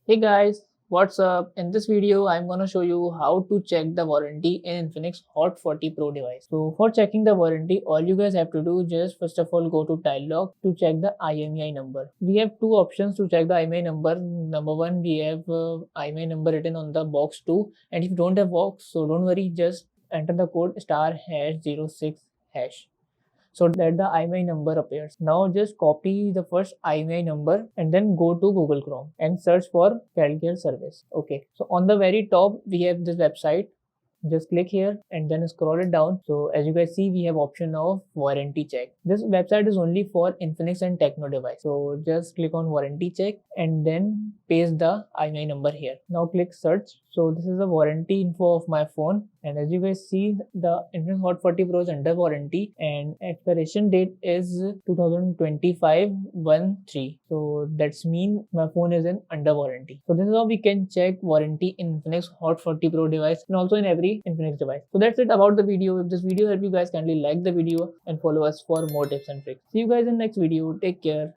Hey guys, what's up? In this video, I'm gonna show you how to check the warranty in Infinix Hot 40 Pro device. So for checking the warranty, all you guys have to do just first of all go to Dialog to check the IMEI number. We have two options to check the IMEI number. Number one, we have IMEI number written on the box 2, and if you don't have box, so don't worry, just enter the code star hash 06 hash so that the IMEI number appears. Now just copy the first IMEI number and then go to Google Chrome and search for CalCare service. Okay, so on the very top we have this website. Just click here and then scroll it down. So as you guys see, we have option of warranty check. This website is only for Infinix and Techno device. So just click on warranty check and then paste the IMEI number here. Now click search. So this is the warranty info of my phone, and as you guys see, the Infinix Hot 40 Pro is under warranty and expiration date is 2025-1/3. So that's mean my phone is in under warranty. So this is how we can check warranty in Infinix Hot 40 Pro device and also in every Infinix device. So that's it about the video. If this video helped you guys, kindly like the video and follow us for more tips and tricks. See you guys in next video. Take care.